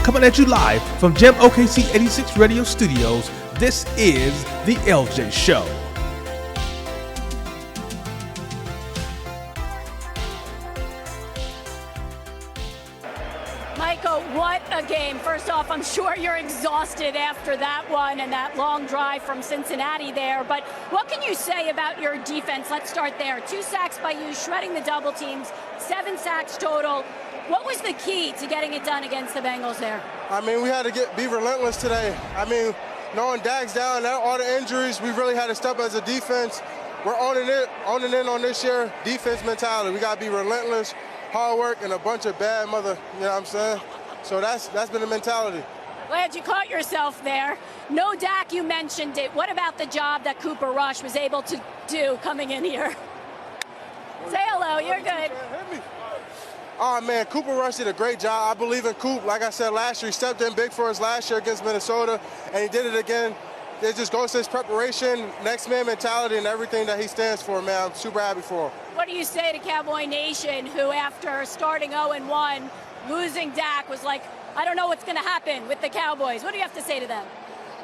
coming at you live from Gem OKC 86 Radio Studios. This is the LJeh Show. Michael, what a game. First off, I'm sure you're exhausted after that one and that long drive from Cincinnati there, but what can you say about your defense? Let's start there. 2 sacks by you, shredding the double teams, 7 sacks total. What was the key to getting it done against the Bengals there? I mean, we had to be relentless today. I mean, knowing Dak's down, all the injuries, we really had to step as a defense. We're owning in on this year defense mentality. We got to be relentless, hard work, and a bunch of bad you know what I'm saying? So that's been the mentality. Glad you caught yourself there. No Dak, you mentioned it. What about the job that Cooper Rush was able to do coming in here? Say hello, you're good. Oh, man, Cooper Rush did a great job. I believe in Coop. Like I said last year, he stepped in big for us last year against Minnesota, and he did it again. It just goes to his preparation, next man mentality, and everything that he stands for, man. I'm super happy for him. What do you say to Cowboy Nation, who after starting 0-1, losing Dak, was like, I don't know what's going to happen with the Cowboys? What do you have to say to them?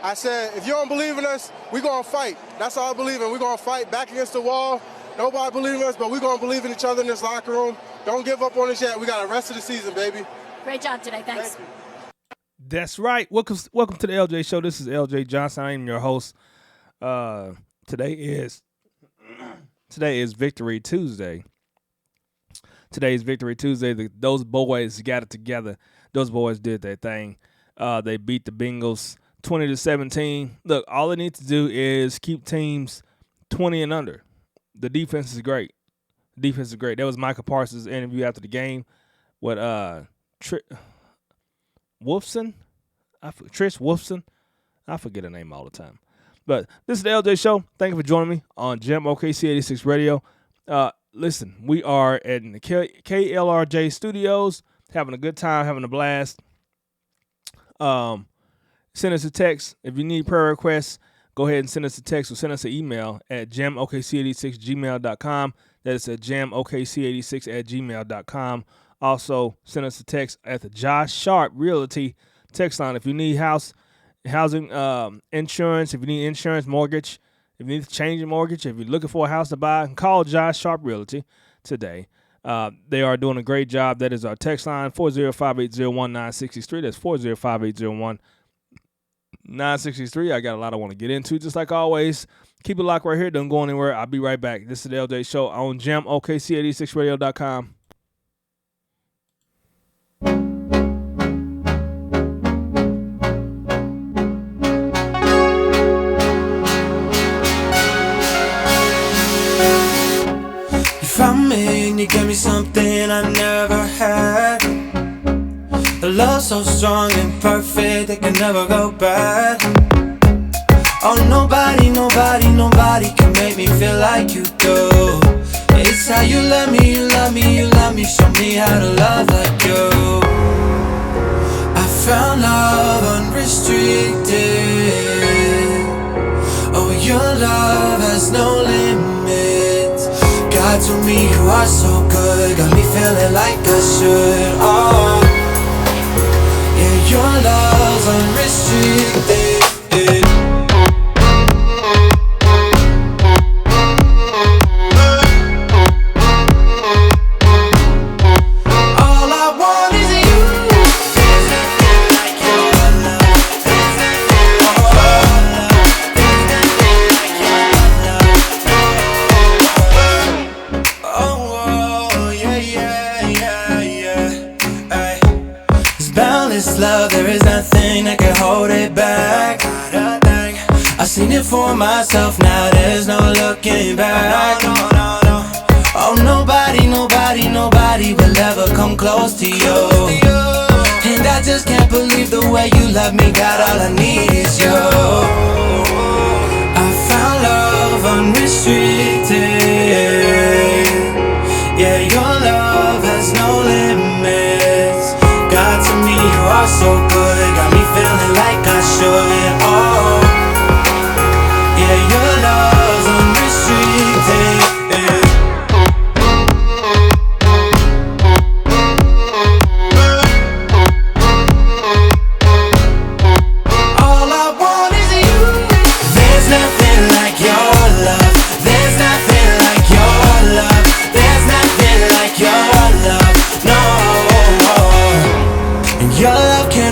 I said, if you don't believe in us, we're going to fight. That's all I believe in. We're going to fight back against the wall. Nobody believes in us, but we're going to believe in each other in this locker room. Don't give up on us yet. We got the rest of the season, baby. Great job today. Thanks. Thank you. That's right. Welcome to the LJeh Show. This is LJ Johnson. I am your host. Today is Victory Tuesday. Today is Victory Tuesday. Those boys got it together. Those boys did their thing. They beat the Bengals 20-17. Look, all they need to do is keep teams 20 and under. The defense is great. That was Micah Parsons' interview after the game with Trish Wolfson. I forget her name all the time. But this is the LJeh Show. Thank you for joining me on Gem OKC 86 Radio. Listen, we are at the KLRJ Studios, having a good time, having a blast. Send us a text. If you need prayer requests, go ahead and send us a text or send us an email at gemokc86gmail.com. That is at gemokc86@gmail.com. Also, send us a text at the Josh Sharp Realty text line. If you need housing insurance, if you need insurance, mortgage, if you need to change your mortgage, if you're looking for a house to buy, call Josh Sharp Realty today. They are doing a great job. That is our text line, 405-801-9663. That's 405-801-9663. I got a lot I want to get into, just like always. Keep it locked right here. Don't go anywhere. I'll be right back. This is the LJeh Show on GemOKC86Radio.com. You found me and you gave me something I never had. A love so strong and perfect it can never go bad. Oh, nobody can make me feel like you do. It's how you love me, show me how to love like you. I found love unrestricted. Oh, your love has no limits. God, to me you are so good, got me feeling like I should. Oh, yeah, your love's unrestricted. Love, there is nothing that can hold it back. I seen it for myself, now there's no looking back. Oh, nobody will ever come close to you. And I just can't believe the way you love me, God, all I need is you. I found love unrestricted. Yeah, your love has no limits. God, to me you are so good, got me feeling like I should. Oh, yeah, your love's unrestricted.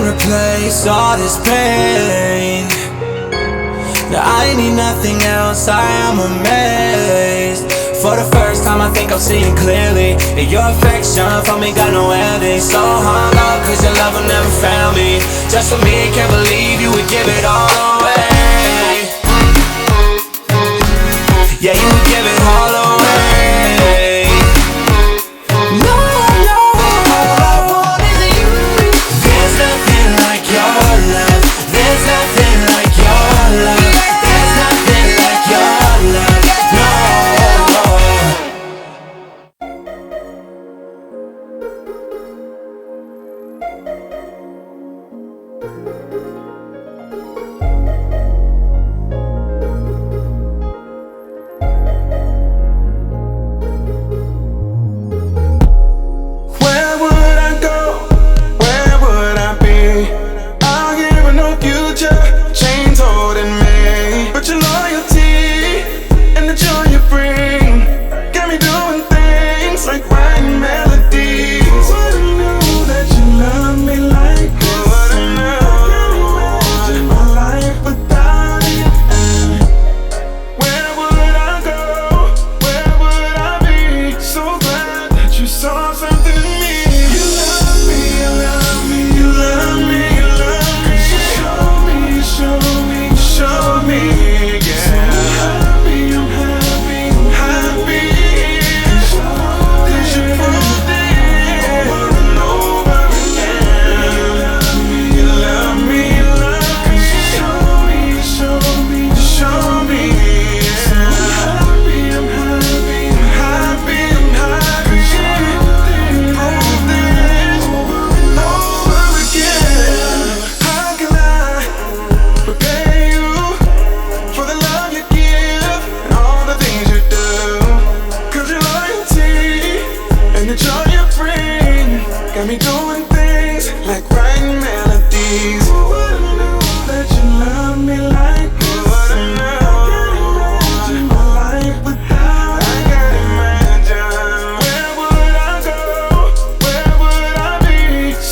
replace all this pain. Now I need nothing else, I am amazed. For the first time I think I'm seeing clearly, and your affection for me got no ending. So hung up cause your love will never fail me. Just for me, can't believe you would give it all away. Yeah, you would give it all away. No, no, all I want is you. There's nothing like your love. There's nothing like your love. There's nothing like your love. No. Where would I go? Where would I be? I'll give no future, chains holding me. But your loyalty and the joy you bring got me doing things like writing melodies. Would've knew that you love me like this. Would've knew. I can't imagine my life without it. Where would I go? Where would I be? So glad that you saw something in me. You love me, you love me, you love me, you love me. 'Cause you showed me, you showed me, you showed me, yeah. So I'm happy, I'm happy, I'm happy. 'Cause you proved it over and over again. You love me, you love me. 'Cause you showed me, you showed me, you showed me, yeah. So I'm happy, I'm happy, I'm happy, I'm happy. 'Cause you proved it over and over again. How can I repay you for the love you give and all the things you do? 'Cause your loyalty and the joy you bring got me doing things like writing melodies. Who would've knew that you love me like this? Who would've knew? I can't imagine my life without it. I can't imagine. Where would I go? Where would I be?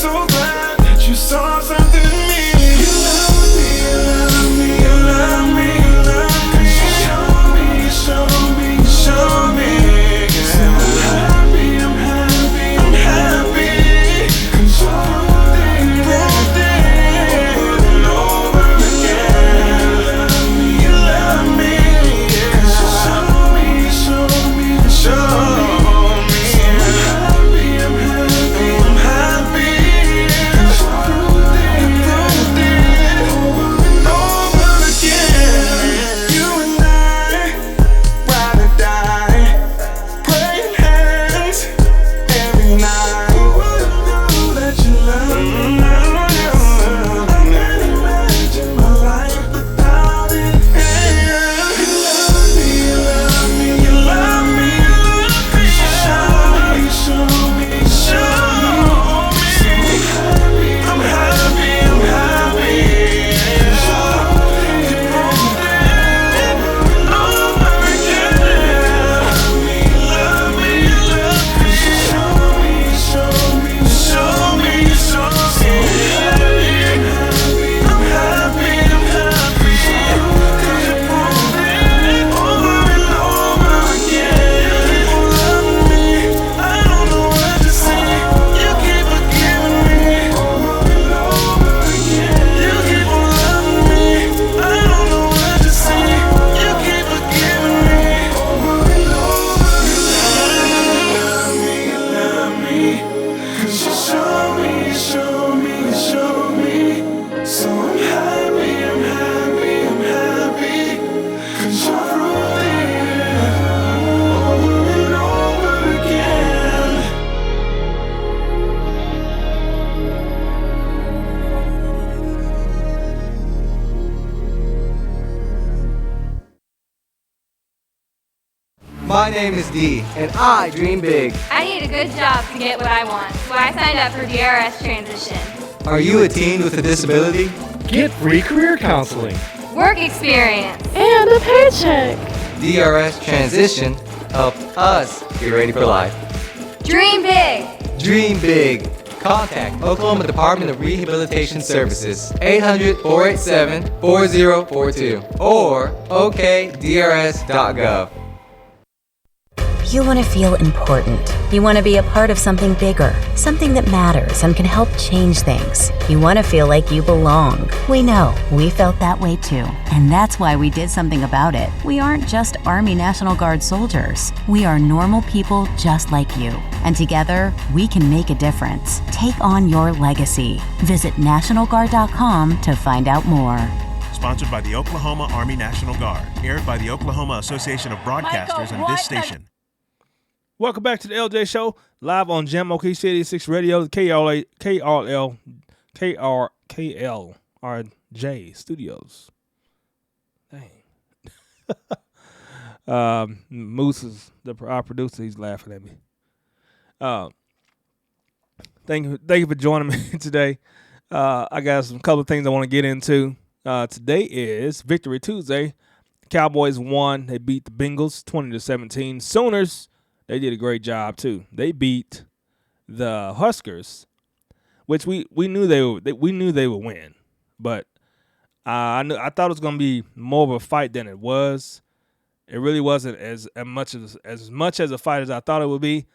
So glad that you saw something in me. You love me, you love me, you love me, you love me. 'Cause you showed me, you showed me, you showed me, yeah. So I'm happy, I'm happy, I'm happy. 'Cause you proved it over and over again. You love me, yeah. 'Cause you showed me, you showed me, you showed me. So I'm happy, I'm happy, I'm happy. 'Cause you proved it over and over again. You and I, ride or die, praying hands every night. Who would've knew that you love me like this? I can't imagine my life without it. You love me, you love me, you love me, you love me. 'Cause you showed me, you showed me, you showed me. So I'm happy, I'm happy, I'm happy. 'Cause you proved it over again. You love me, you love me. 'Cause you showed me, you showed me, you showed me, you showed me. I'm happy, I'm happy. 'Cause you proved it over and over again. You love me, I don't know what to say. You keep forgiving me over and over again. You keep on loving me, I don't know what to say. You keep forgiving me over and over. You love me, you love me. 'Cause you showed me, you showed me, you showed me. So I'm happy, I'm happy, I'm happy. 'Cause you proved it over and over again. My name is D, and I dream big. I need a good job to get what I want, so I signed up for DRS Transition. Are you a teen with a disability? Get free career counseling. Work experience. And a paycheck. DRS Transition helped us get ready for life. Dream big. Dream big. Contact Oklahoma Department of Rehabilitation Services, 800-487-4042, or okdrs.gov. You want to feel important. You want to be a part of something bigger, something that matters and can help change things. You want to feel like you belong. We know. We felt that way too. And that's why we did something about it. We aren't just Army National Guard soldiers. We are normal people just like you. And together, we can make a difference. Take on your legacy. Visit NationalGuard.com to find out more. Sponsored by the Oklahoma Army National Guard. Aired by the Oklahoma Association of Broadcasters and this station. Welcome back to the LJeh Show, live on Jam Okie City 6 Radio, KRLJ Studios. Dang. Moose is our producer. He's laughing at me. Thank you for joining me today. I got a couple of things I want to get into. Today is Victory Tuesday. Cowboys won. They beat the Bengals 20-17. Sooners, they did a great job too. They beat the Huskers, which we knew they would win, but I thought it was going to be more of a fight than it was. It really wasn't as much as a fight as I thought it would be.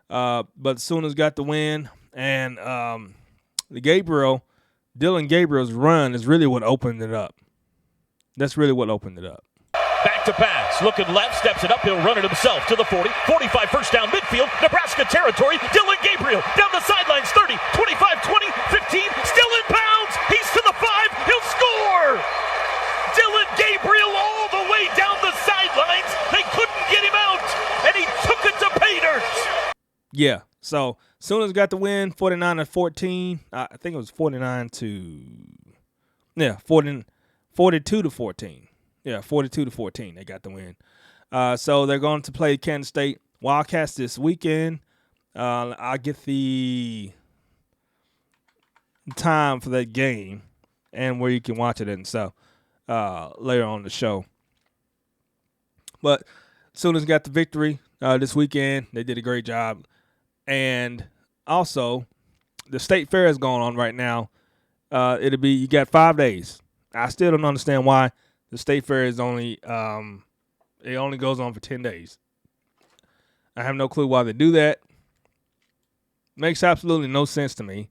But Sooners got the win, and Dylan Gabriel's run is really what opened it up. That's really what opened it up. Back to pass, looking left, steps it up, he'll run it himself to the 40, 45, first down midfield, Nebraska territory, Dylan Gabriel, down the sidelines, 30, 25, 20, 15, still in bounds, he's to the 5, he'll score! Dylan Gabriel all the way down the sidelines, they couldn't get him out, and he took it to pay dirt! Yeah, so Sooners got the win, 49-14, I think it was 42-14. Yeah, 42-14. They got the win. So they're going to play Kansas State Wildcats this weekend. I'll get the time for that game and where you can watch it and so later on the show. But Sooners got the victory this weekend. They did a great job. And also, the State Fair is going on right now. You got 5 days. I still don't understand why the State Fair is only it only goes on for 10 days. I have no clue why they do that. Makes absolutely no sense to me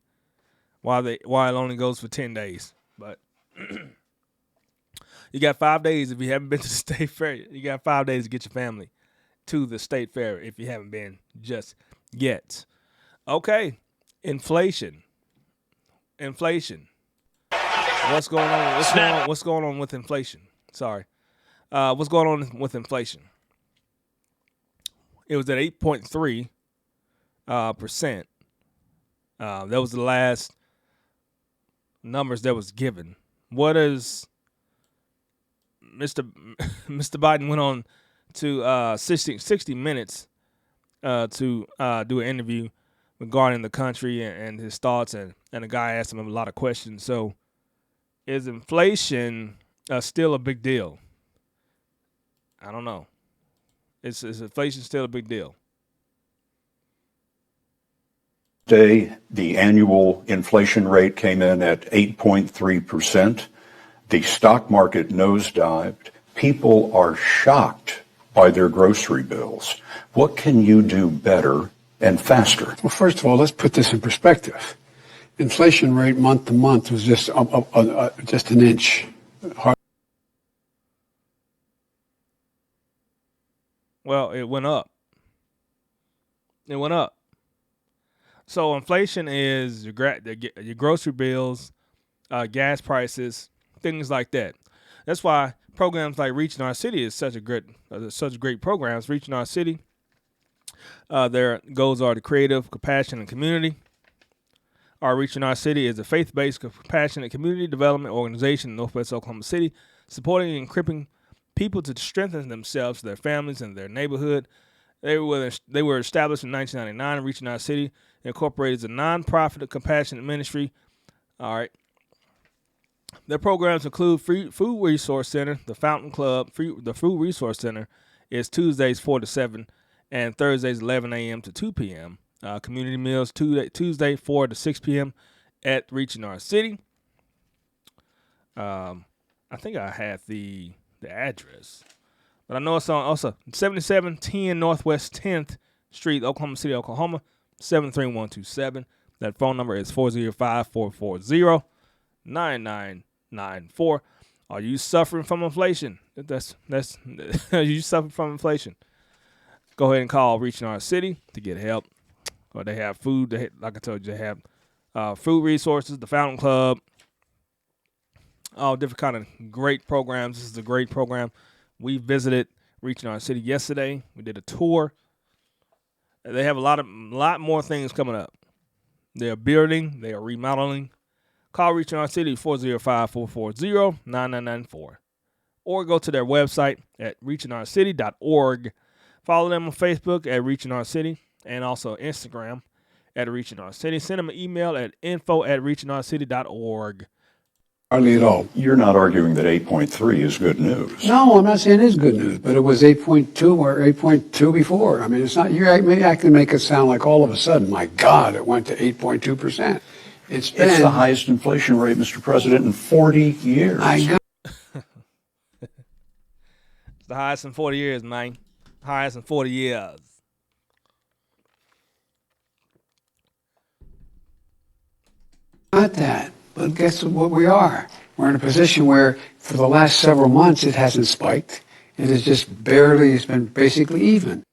why it only goes for 10 days. But you got 5 days if you haven't been to the State Fair. You got 5 days to get your family to the State Fair if you haven't been just yet. Okay, inflation. What's going on? What's going on with inflation? Sorry. What's going on with inflation? It was at 8.3%. That was the last numbers that was given. What is Mr. Biden went on to 60 Minutes to do an interview regarding the country and his thoughts, and the guy asked him a lot of questions. So, is inflation still a big deal? I don't know. Is inflation still a big deal? Today, the annual inflation rate came in at 8.3%. The stock market nosedived. People are shocked by their grocery bills. What can you do better and faster? Well, first of all, let's put this in perspective. Inflation rate month to month was just an inch. Well, it went up. So inflation is your grocery bills, gas prices, things like that. That's why programs like Reaching Our City is such great programs. Reaching Our City, their goals are the creative, compassion, and community. Our Reaching Our City is a faith-based, compassionate community development organization in Northwest Oklahoma City, supporting and equipping people to strengthen themselves, their families, and their neighborhood. They were established in 1999. Reaching Our City Incorporated is a nonprofit compassionate ministry. All right. Their programs include Food Resource Center, the Fountain Club. The Food Resource Center is Tuesdays 4 to 7 and Thursdays 11 a.m. to 2 p.m. Community meals Tuesday 4 to 6 p.m. at Reaching Our City. I think I had the address, but I know it's on also 7710 Northwest 10th Street, Oklahoma City, Oklahoma 73127. That phone number is 405-440-9994. Are you suffering from inflation? That's are you suffering from inflation? Go ahead and call Reaching Our City to get help. Or they have food. Like I told you, they have food resources, the Fountain Club, all different kind of great programs. This is a great program. We visited Reaching Our City yesterday. We did a tour. They have a lot more things coming up. They are building. They are remodeling. Call Reaching Our City 405-440-9994. Or go to their website at reachingourcity.org. Follow them on Facebook at Reaching Our City and also Instagram at Reaching Our City. Send them an email at info@reachingourcity.org. Hardly at all. You're not arguing that 8.3 is good news. No, I'm not saying it is good news, but it was 8.2 or 8.2 before. I mean, it's not, maybe I can make it sound like all of a sudden, my God, it went to 8.2%. It's the highest inflation rate, Mr. President, in 40 years. It's the highest in 40 years, man. Highest in 40 years. Not that, but guess what we are? We're in a position where for the last several months it hasn't spiked. It is just barely, it's been basically even.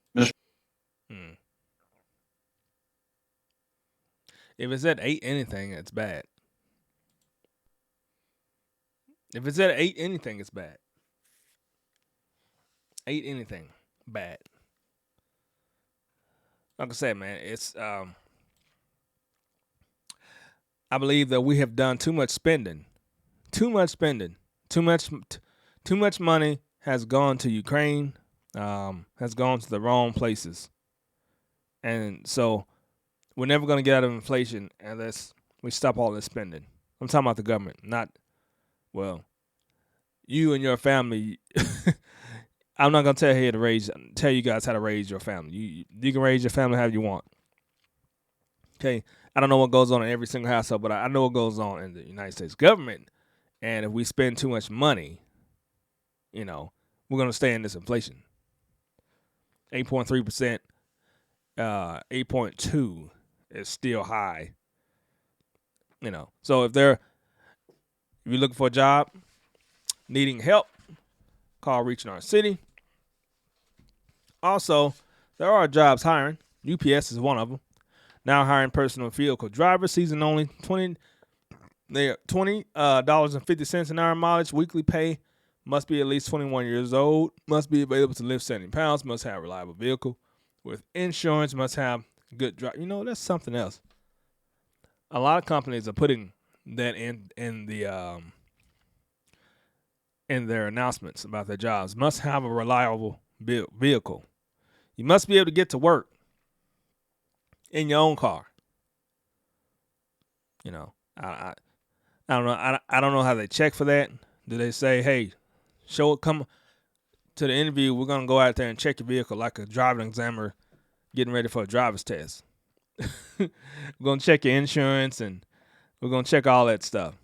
If it's at 8 anything, it's bad. If it's at 8 anything, it's bad. 8 anything, bad. Like I said, man, it's I believe that we have done too much spending. Too much money has gone to Ukraine, has gone to the wrong places. And so we're never going to get out of inflation unless we stop all this spending. I'm talking about the government, not, well, you and your family. I'm not going to tell you guys how to raise your family. You can raise your family however you want. Okay? I don't know what goes on in every single household, but I know what goes on in the United States government. And if we spend too much money, we're going to stay in this inflation. 8.3%, 8.2% is still high. So if you're looking for a job, needing help, call Reaching Our City. Also, there are jobs hiring. UPS is one of them. Now hiring personal vehicle drivers, season only, they are $20.50 an hour mileage, weekly pay, must be at least 21 years old, must be available to lift 70 pounds, must have a reliable vehicle with insurance, must have good drive. That's something else. A lot of companies are putting that in their announcements about their jobs. Must have a reliable vehicle. You must be able to get to work in your own car. I don't know. I don't know how they check for that. Do they say, hey, come to the interview, we're gonna go out there and check your vehicle like a driving examiner getting ready for a driver's test. We're gonna check your insurance and we're gonna check all that stuff.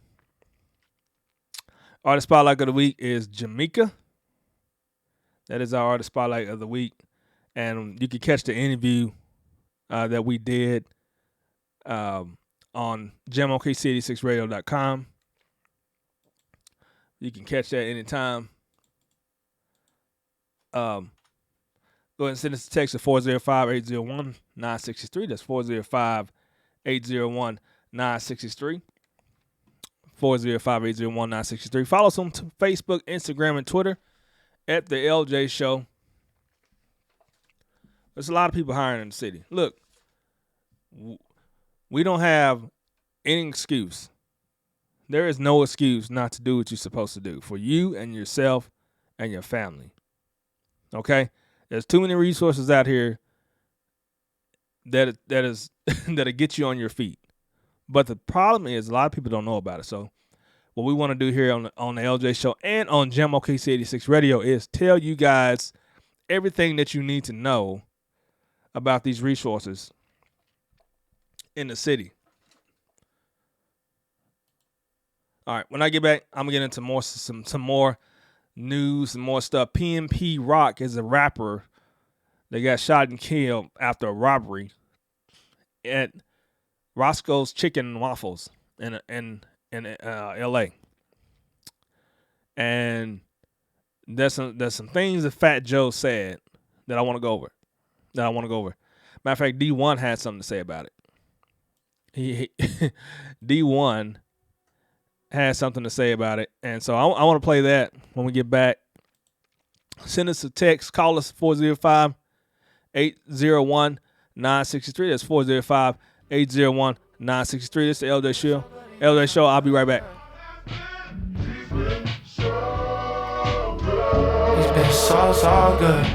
Artist Spotlight of the Week is Jamaica. That is our Artist Spotlight of the Week. And you can catch the interview that we did on JamOKC86Radio.com. You can catch that anytime. Go ahead and send us a text at 405-801-9663. That's 405-801-9663. 405-801-9663. Follow us on Facebook, Instagram, and Twitter at The LJeh Show. There's a lot of people hiring in the city. Look, we don't have any excuse. There is no excuse not to do what you're supposed to do for you and yourself and your family. Okay? There's too many resources out here that get you on your feet. But the problem is a lot of people don't know about it. So what we want to do here on the LJeh Show and on JamOKC 86 Radio is tell you guys everything that you need to know about these resources in the city. All right, when I get back, I'm gonna get into some more news and more stuff. PNP Rock is a rapper that got shot and killed after a robbery at Roscoe's Chicken and Waffles in L.A. And there's some things that Fat Joe said that I want to go over. Matter of fact, D1 had something to say about it. He D1 had something to say about it, and so I want to play that when we get back. Send us a text. Call us 405-801-9663. That's 405-801-9663. This is the LJeh Show. LJeh Show. I'll be right back. He's been so good.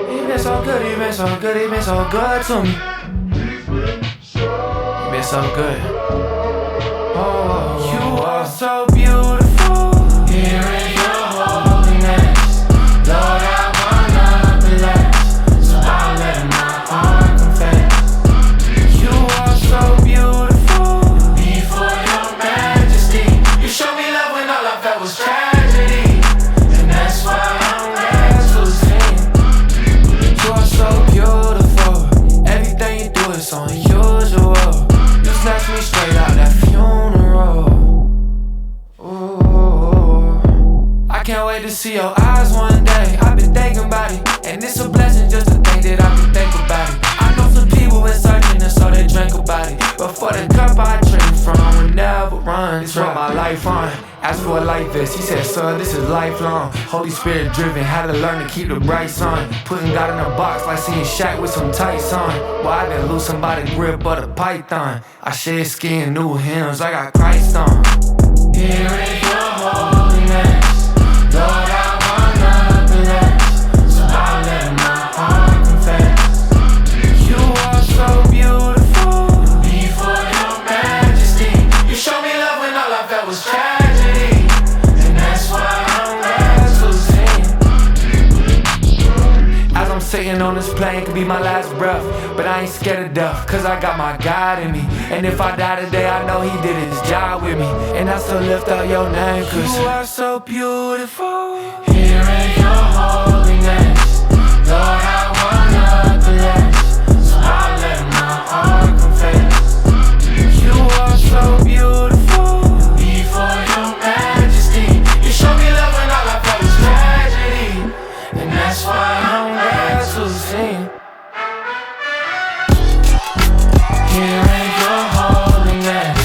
He's been so good, he's been so good, he's been so good to me. He's been so good. Oh, you are so beautiful. Here in your holiness, Lord, I wanna bless. So I let my heart confess. You are so beautiful. Before your majesty, you showed me love when all I felt was tragedy. And that's why I'm glad to sing. You are so beautiful. Everything you do is unusual. You snatched me straight out that funeral. Ooh, I can't wait to see your eyes one day. I've been thinking about it, and it's a blessing just to think that I can think about it. I know some people been searching and so they drink about it, but for the cup I drink from will never run. It's what my life on. Asked for a life vest, he said, son, this is lifelong. Holy Spirit driven, had to learn to keep the bright sun. Putting God in a box like seeing Shaq with some tights on. Well, I been losing by the grip of the python. I shed skin, new hymns, I got Christ on. Here in your holiness, Lord, I wanna bless. So I let my heart confess. You are so beautiful. Before your majesty, you showed me love when all I felt was tragedy. And that's why I'm glad to sing. As I'm sitting on this plane, could be my last breath, but I ain't scared of death, cause I got my God in me. And if I die today, I know he did his job with me. And I still lift up your name, cause you are so beautiful. Here in your holiness, Lord, I wanna bless. So I let my heart confess. You are so beautiful. Before your majesty, you showed me love when all I felt was tragedy. And that's why I'm glad to sing. Here in your holiness,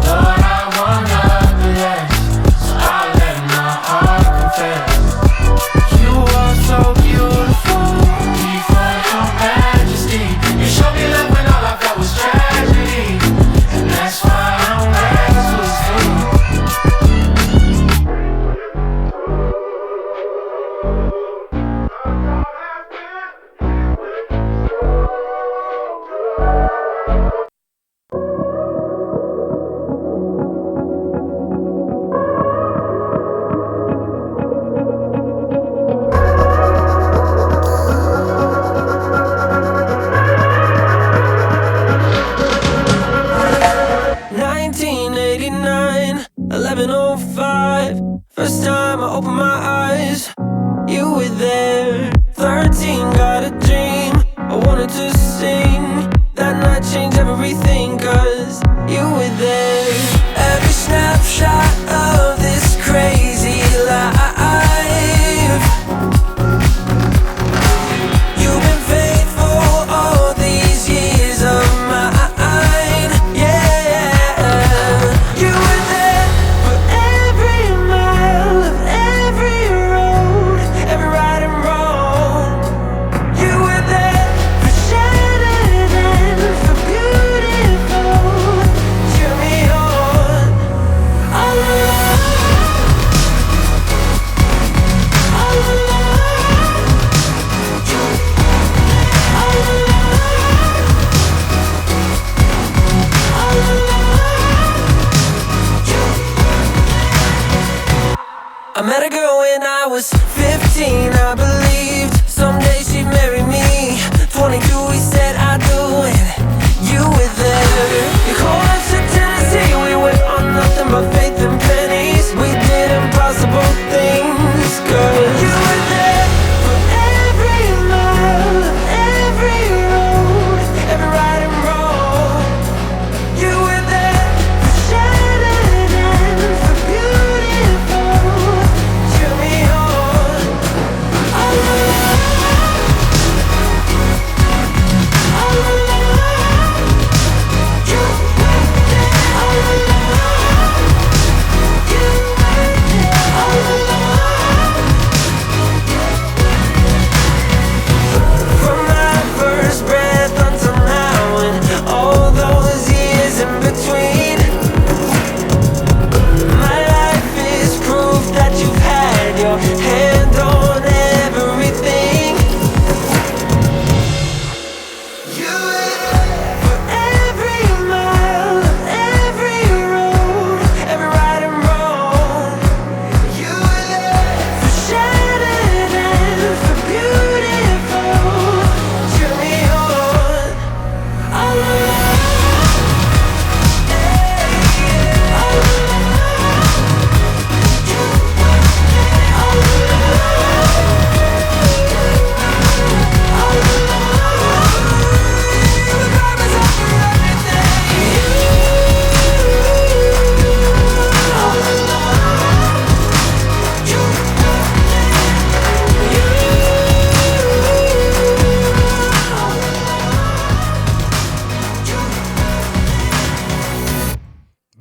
Lord, I wanna bless. So I let my heart confess. You are so beautiful. Before your majesty, you showed me love when all I felt was tragedy. And that's why I'm glad to sing. First time I opened my eyes, you were there. 13, got a dream, I wanted to sing. That night changed everything, cause you were there. Every snapshot of this crazy life, you've been faithful all these years of mine. I met a girl when I was 15, I believed someday she'd marry me. 22, we said I'd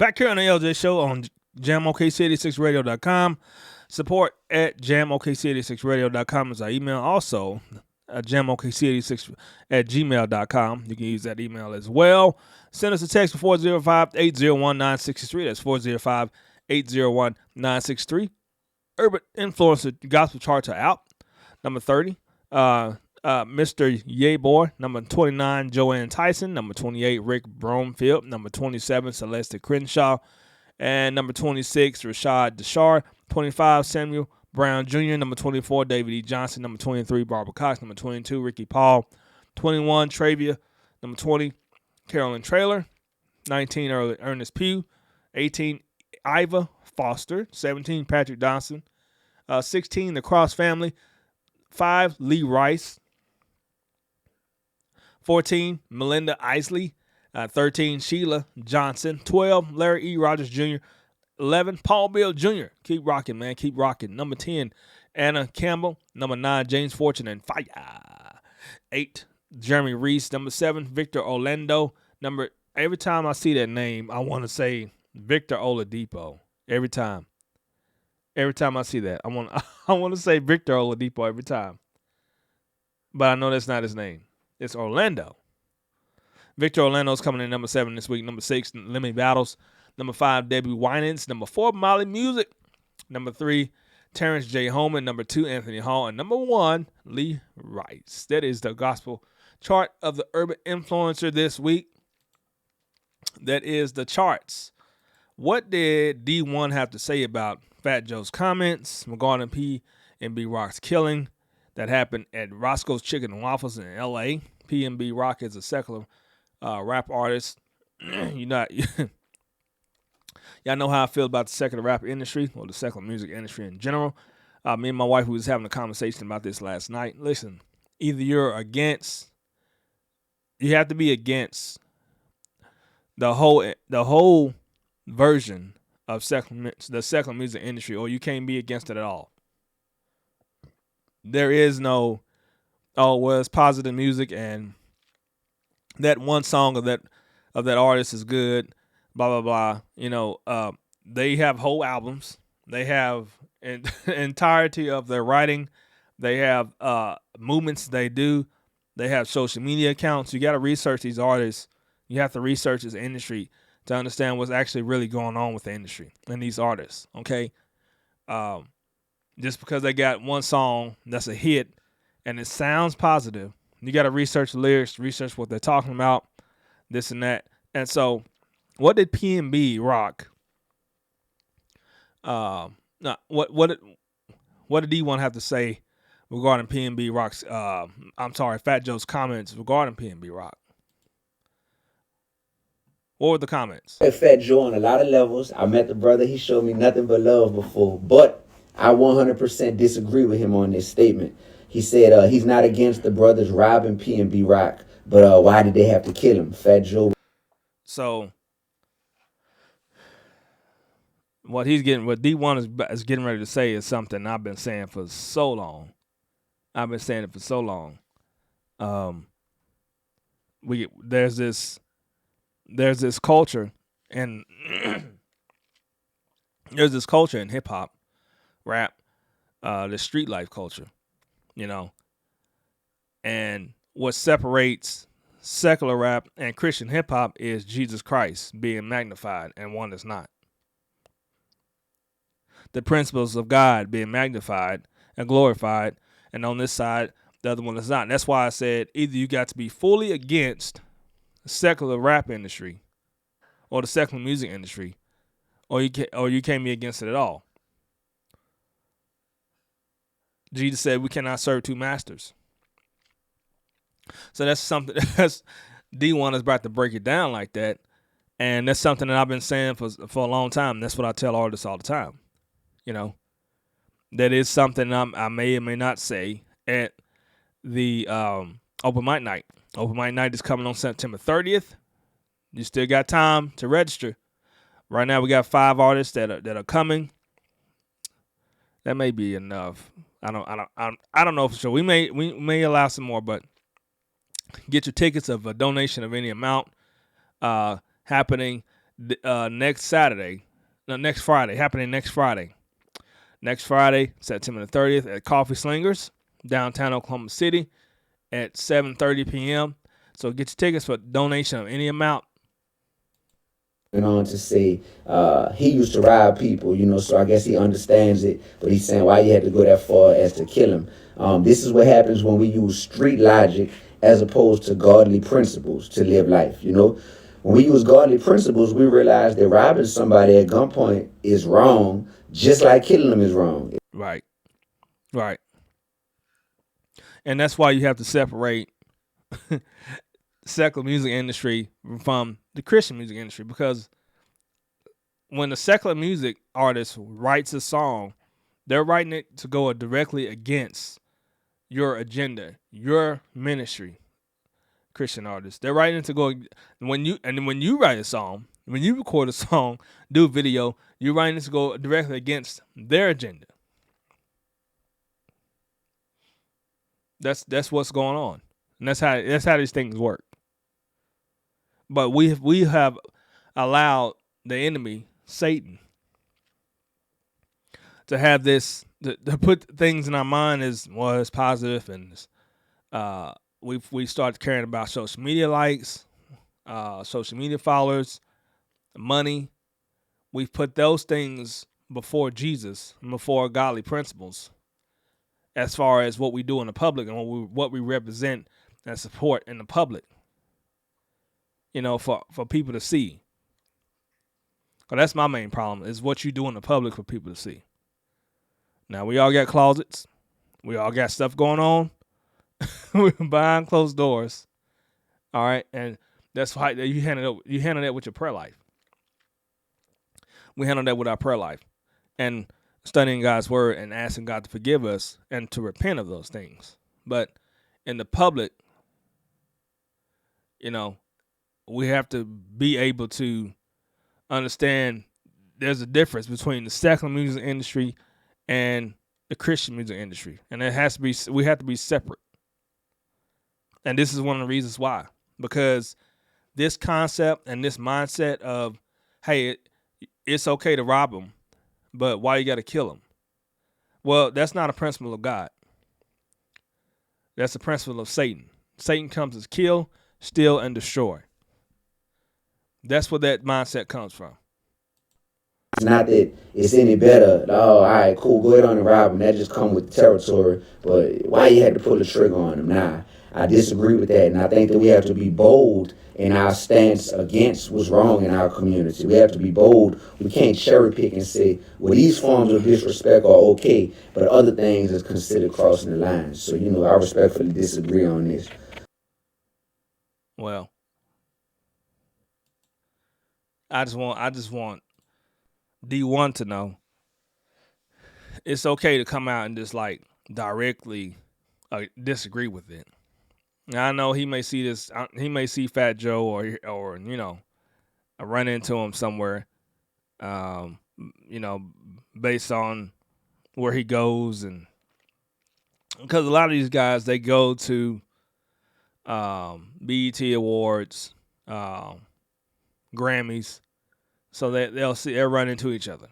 Back here on the LJeh Show on jamokc86radio.com. Support at jamokc86radio.com is our email. Also, jamokc86 at gmail.com. You can use that email as well. Send us a text for 405-801-9663. That's 405-801-9663. Urban Influencer Gospel Charts are out. Number 30, Mr. Yay Boy. Number 29, Joanne Tyson. Number 28, Rick Bromfield. Number 27, Celeste Crenshaw. And number 26, Rashad Deshard. 25, Samuel Brown Jr. Number 24, David E. Johnson. Number 23, Barbara Cox. Number 22, Ricky Paul. 21, Travia. Number 20, Carolyn Traylor. 19, Ernest Pugh. 18, Iva Foster. 17, Patrick Johnson. 16, the Cross Family. 5, Lee Rice. 14, Melinda Isley. 13, Sheila Johnson. 12, Larry E. Rogers Jr. 11, Paul Bill Jr. Keep rocking, man. Keep rocking. Number 10, Anna Campbell. Number 9, James Fortune and Fire. 8, Jeremy Reese. Number 7, Victor Orlando. Every time I see that name, I want to say Victor Oladipo. Every time I see that, I want to say Victor Oladipo every time. But I know that's not his name. It's Orlando. Victor Orlando's coming in number 7 this week. Number 6, Lemmy Battles. Number 5, Debbie Winans. Number 4, Molly Music. Number 3, Terrence J. Holman. Number 2, Anthony Hall. And number 1, Lee Rice. That is the gospel chart of the Urban Influencer this week. That is the charts. What did D1 have to say about Fat Joe's comments regarding P&B Rock's killing that happened at Roscoe's Chicken and Waffles in L.A.? P&B Rock is a secular rap artist. Y'all know how I feel about the secular rap industry or the secular music industry in general. Me and my wife, we was having a conversation about this last night. Listen, either you have to be against the whole version of the secular music industry, or you can't be against it at all. There is no, it's positive music and that one song of that artist is good, blah blah blah. They have whole albums. They have an entirety of their writing. They have movements they do. They have social media accounts. You got to research these artists. You have to research this industry to understand what's actually really going on with the industry and these artists. Okay, just because they got one song that's a hit and it sounds positive, you got to research the lyrics, research what they're talking about, this and that. And so, what did P&B Rock? What did D1 have to say regarding P&B Rock's? Fat Joe's comments regarding P&B Rock. What were the comments? Fat Joe on a lot of levels. I met the brother. He showed me nothing but love before. But I 100% disagree with him on this statement. He said he's not against the brothers robbing P&B Rock. But why did they have to kill him? Fat Joe. So what D1 is getting ready to say is something I've been saying for so long. There's this culture and there's this culture in hip hop, rap, the street life culture, and what separates secular rap and Christian hip hop is Jesus Christ being magnified and one that's not. The principles of God being magnified and glorified, and on this side, the other one is not. And that's why I said either you got to be fully against the secular rap industry or the secular music industry, or you can't be against it at all. Jesus said we cannot serve two masters. So that's something that's D1 is about to break it down like that, and that's something that I've been saying for a long time. That's what I tell artists all the time. That is something I may or may not say at the open mic night. Open mic night is coming on September 30th. You still got time to register. Right now we got 5 artists that are coming. That may be enough. I don't know for sure. We may allow some more, but get your tickets of a donation of any amount happening next Saturday, no, next Friday, happening next Friday. Next Friday, September the 30th at Coffee Slingers, downtown Oklahoma City at 7:30 p.m. So get your tickets for donation of any amount. Went on to say he used to rob people, so I guess he understands it, but he's saying why you had to go that far as to kill him. This is what happens when we use street logic as opposed to godly principles to live life, When we use godly principles, we realize that robbing somebody at gunpoint is wrong, just like killing them is wrong. Right. And that's why you have to separate secular music industry from the Christian music industry, because when the secular music artist writes a song, they're writing it to go directly against your agenda, your ministry. Christian artists, they're writing it to go when you write a song, when you record a song, do a video, you're writing it to go directly against their agenda. That's what's going on, and that's how these things work. But we have allowed the enemy, Satan, to have this to put things in our mind as well as positive, and we started caring about social media likes, social media followers, money. We've put those things before Jesus and before godly principles, as far as what we do in the public and what we represent and support in the public. For people to see. But that's my main problem, is what you do in the public for people to see. Now, we all got closets. We all got stuff going on. We're behind closed doors. All right? And that's why you handle that with your prayer life. We handle that with our prayer life. And studying God's word and asking God to forgive us and to repent of those things. But in the public, we have to be able to understand there's a difference between the secular music industry and the Christian music industry. And we have to be separate. And this is one of the reasons why. Because this concept and this mindset of, hey, it's okay to rob them, but why you got to kill them? Well, that's not a principle of God. That's a principle of Satan. Satan comes to kill, steal, and destroy. That's where that mindset comes from. It's not that it's any better. Oh, all right, cool, go ahead on and rob him. That just come with the territory. But why you had to pull the trigger on him? Nah, I disagree with that. And I think that we have to be bold in our stance against what's wrong in our community. We have to be bold. We can't cherry pick and say, well, these forms of disrespect are okay, but other things is considered crossing the line. So, I respectfully disagree on this. Well, I just want D1 to know it's okay to come out and just directly disagree with it. Now, I know he may see this. He may see Fat Joe or run into him somewhere. Based on where he goes, and because a lot of these guys, they go to BET Awards, Grammys, so that they'll run into each other,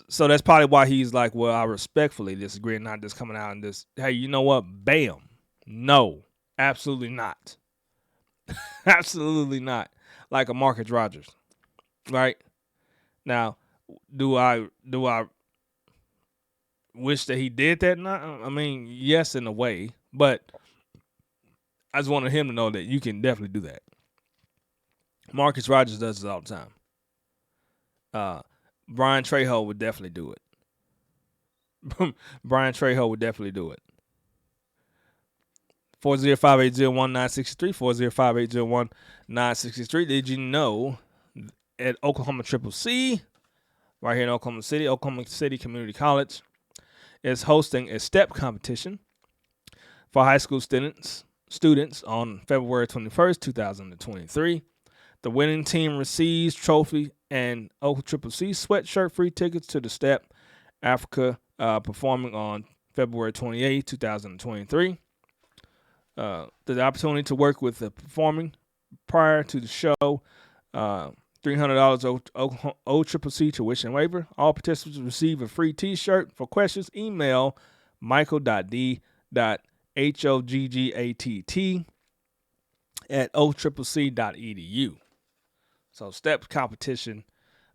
So that's probably why he's like, well, I respectfully disagree, and not just coming out and just, hey, you know what? Bam. No, absolutely not. Absolutely not. Like a Marcus Rogers, right? Now, do I wish that he did that? Not, I mean, yes, in a way, but I just wanted him to know that you can definitely do that. Marcus Rogers does it all the time. Brian Trejo would definitely do it. Brian Trejo would definitely do it. 405-801-963, 405-801-963. Did you know at Oklahoma Triple C, right here in Oklahoma City Community College is hosting a step competition for high school students on February 21st, 2023. The winning team receives trophy and Oklahoma Triple C sweatshirt free tickets to the Step Africa performing on February 28th, 2023. The opportunity to work with the performing prior to the show $300 OCCC tuition waiver. All participants receive a free T-shirt. For questions, email michael.d.hoggatt@occc.edu. So STEP competition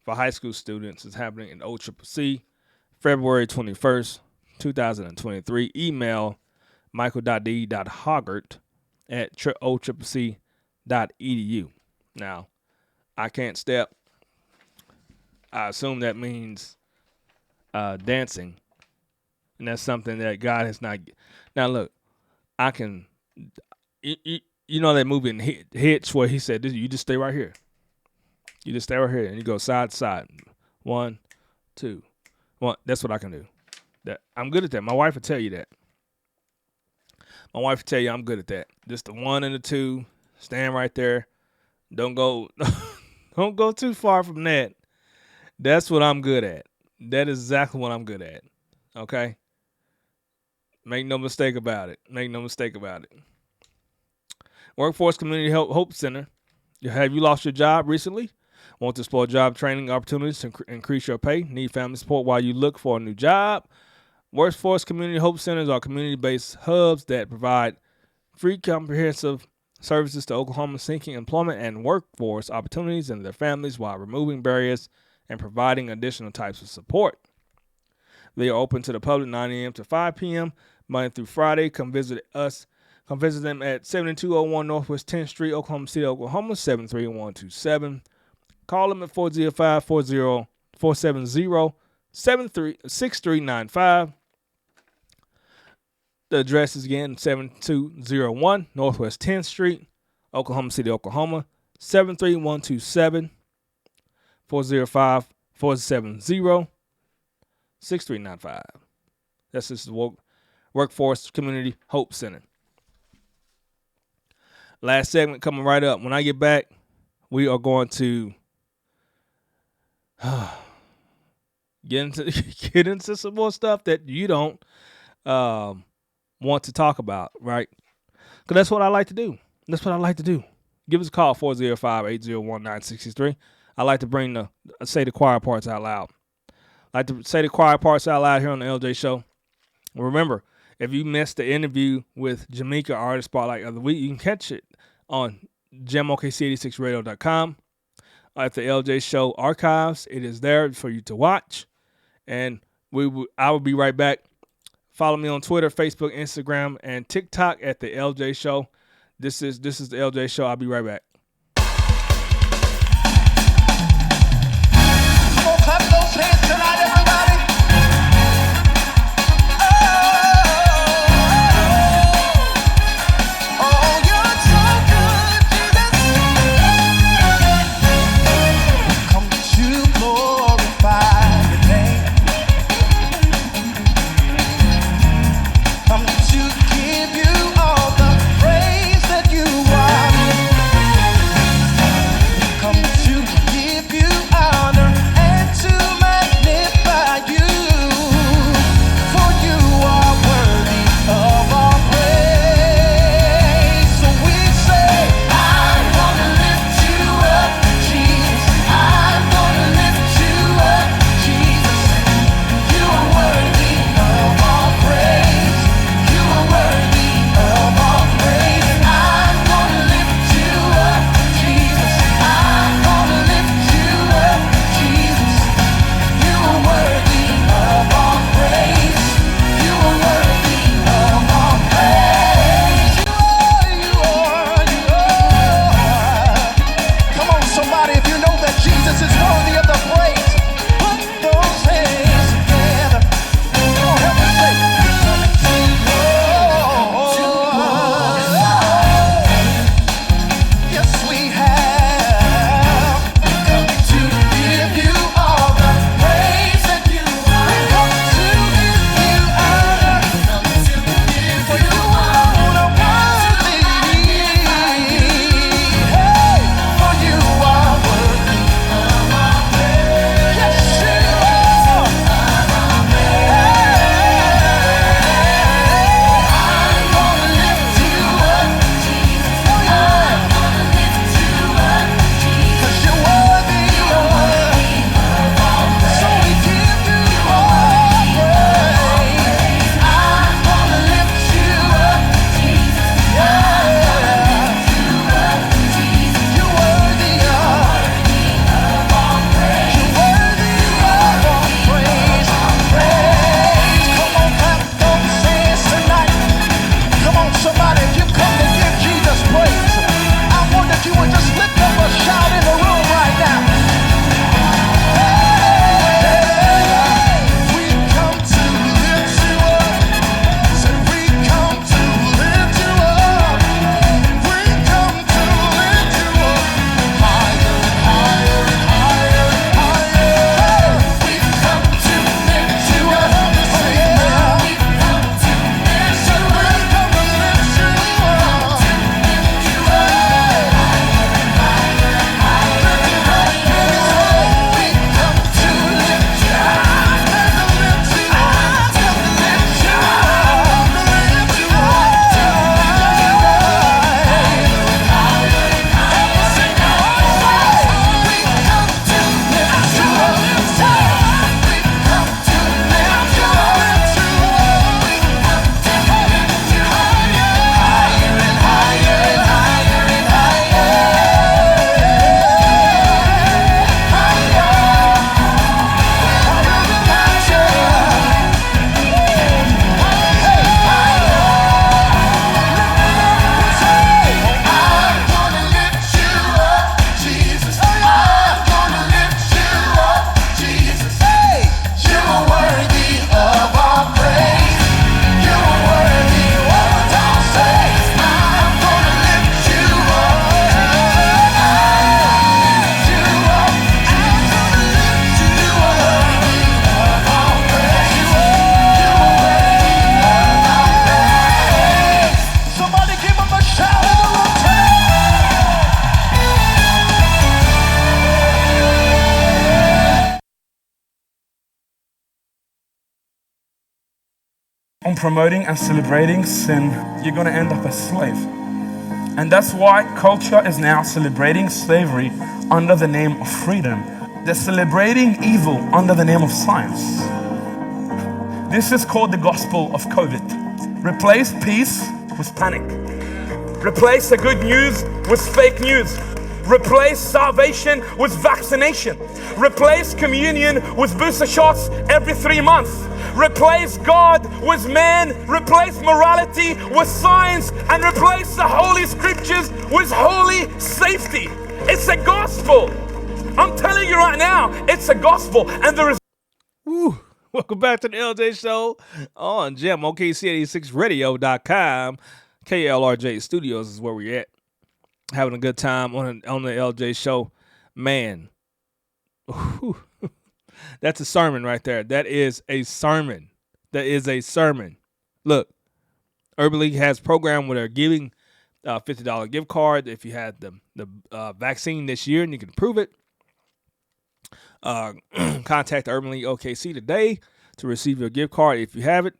for high school students is happening in OCCC, February 21st, 2023. Email michael.d.hoggart@occc.edu. Now, I can't step. I assume that means dancing. And that's something that God has not. Now, look, I can. You know that movie in Hitch where he said, you just stay right here. You just stay right here. And you go side to side. 1, 2, 1. That's what I can do. I'm good at that. My wife will tell you that. My wife will tell you I'm good at that. Just the 1 and the 2. Stand right there. Don't go too far from that. That's what I'm good at. That is exactly what I'm good at. Okay? Make no mistake about it. Make no mistake about it. Workforce Community Hope Center. Have you lost your job recently? Want to explore job training opportunities to increase your pay? Need family support while you look for a new job? Workforce Community Hope Centers are community-based hubs that provide free comprehensive services to Oklahoma seeking employment and workforce opportunities and their families while removing barriers and providing additional types of support. They are open to the public 9 a.m. to 5 p.m. Monday through Friday. Come visit us. Come visit them at 7201 Northwest 10th Street, Oklahoma City, Oklahoma, 73127. Call them at 405-470-6395. The address is again 7201 Northwest 10th Street, Oklahoma City, Oklahoma, 73127. 405-470-6395. That's just the Workforce Community Hope Center. Last segment coming right up. When I get back, we are going to get into some more stuff that you don't want to talk about, right? Because that's what I like to do. That's what I like to do. Give us a call, 405-801-9663. I like to bring say the choir parts out loud. I like to say the choir parts out loud here on the LJ Show. Remember, if you missed the interview with Jamaica Artist Spotlight of the Week, you can catch it on GemOKC86Radio.com. At the LJ Show archives, it is there for you to watch. And I will be right back. Follow me on Twitter, Facebook, Instagram, and TikTok at the LJ Show. This is the LJ Show. I'll be right back. Clap those hands tonight, everybody. Oh, you're so good, Jesus. Come to glorify your name. Come to give you all the praise that you are. promoting and celebrating sin, you're going to end up a slave. And that's why culture is now celebrating slavery under the name of freedom. They're celebrating evil under the name of science. This is called the gospel of COVID. Replace peace with panic. Replace the good news with fake news. Replace salvation with vaccination. Replace communion with booster shots every 3 months. Replace God with man. Replace morality with science. And replace the holy scriptures with holy safety. It's a gospel. I'm telling you right now, it's a gospel. And there is... Woo. Welcome back to the LJ Show on OKC86Radio.com. KLRJ Studios is where we're at. Having a good time on the LJ Show. Man, whew, that's a sermon right there. That is a sermon. That is a sermon. Look, Urban League has a program where they're giving $50 gift card if you had the vaccine this year and you can prove it. Contact Urban League OKC today to receive your gift card if you have it.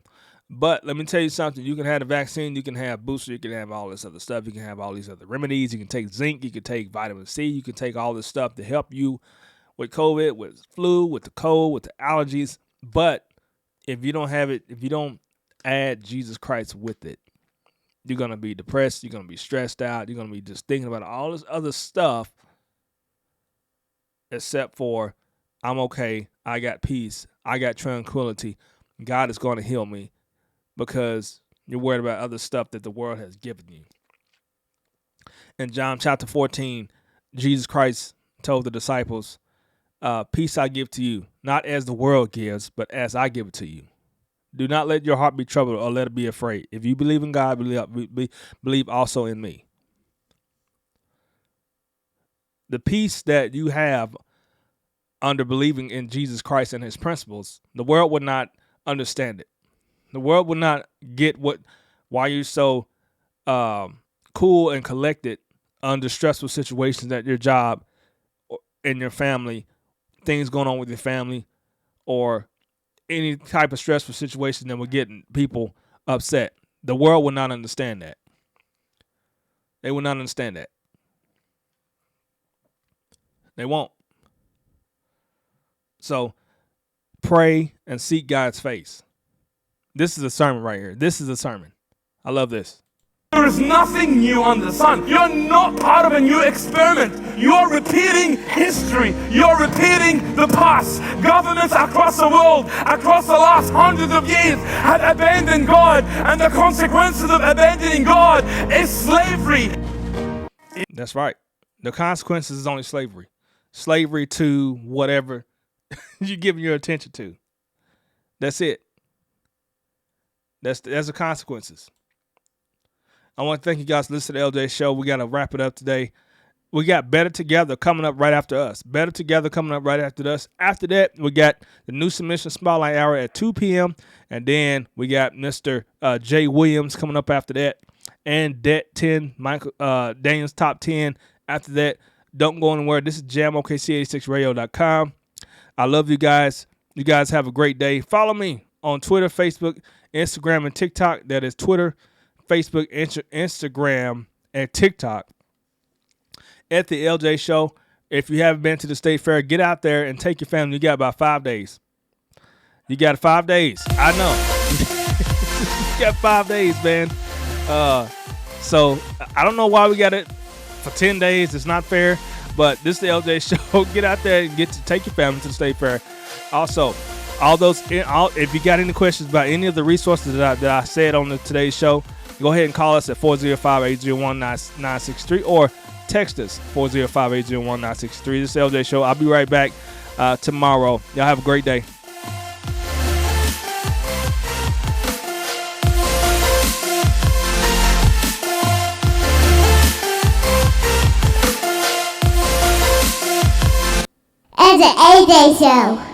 But let me tell you something. You can have the vaccine. You can have booster. You can have all this other stuff. You can have all these other remedies. You can take zinc. You can take vitamin C. You can take all this stuff to help you with COVID, with flu, with the cold, with the allergies. But if you don't have it, if you don't add Jesus Christ with it, you're going to be depressed. You're going to be stressed out. You're going to be just thinking about all this other stuff except for I'm okay. I got peace. I got tranquility. God is going to heal me. Because you're worried about other stuff that the world has given you. In John chapter 14, Jesus Christ told the disciples, peace I give to you, not as the world gives, but as I give it to you. Do not let your heart be troubled or let it be afraid. If you believe in God, believe also in me. The peace that you have under believing in Jesus Christ and his principles, the world would not understand it. The world will not get why you're so cool and collected under stressful situations at your job, or in your family, things going on with your family, or any type of stressful situation that will get people upset. The world will not understand that. They will not understand that. They won't. So pray and seek God's face. This is a sermon right here. This is a sermon. I love this. There is nothing new under the sun. You're not part of a new experiment. You're repeating history. You're repeating the past. Governments across the world, across the last hundreds of years, have abandoned God, and the consequences of abandoning God is slavery. That's right. The consequences is only slavery. Slavery to whatever you're giving your attention to. That's it. That's the consequences. I want to thank you guys for listening to the LJ Show. We got to wrap it up today. We got Better Together coming up right after us. Better Together coming up right after us. After that, we got the new submission spotlight hour at 2 p.m. And then we got Mr. Jay Williams coming up after that. And Det 10, Michael Daniel's Top 10 after that. Don't go anywhere. This is OKC86Radio.com. I love you guys. You guys have a great day. Follow me on Twitter, Facebook, Instagram, and TikTok. That is Twitter, Facebook, Instagram, and TikTok at the LJ Show. If you haven't been to the State Fair, get out there and take your family. You got about 5 days. You got 5 days. I know. You got 5 days, man. So I don't know why we got it for 10 days. It's not fair. But this is the LJ Show. Get out there and take your family to the State Fair. Also, if you got any questions about any of the resources that I said on today's show, go ahead and call us at 405-801-9963 or text us 405-801-9963. This is the LJ Show. I'll be right back tomorrow. Y'all have a great day. LJeh Show.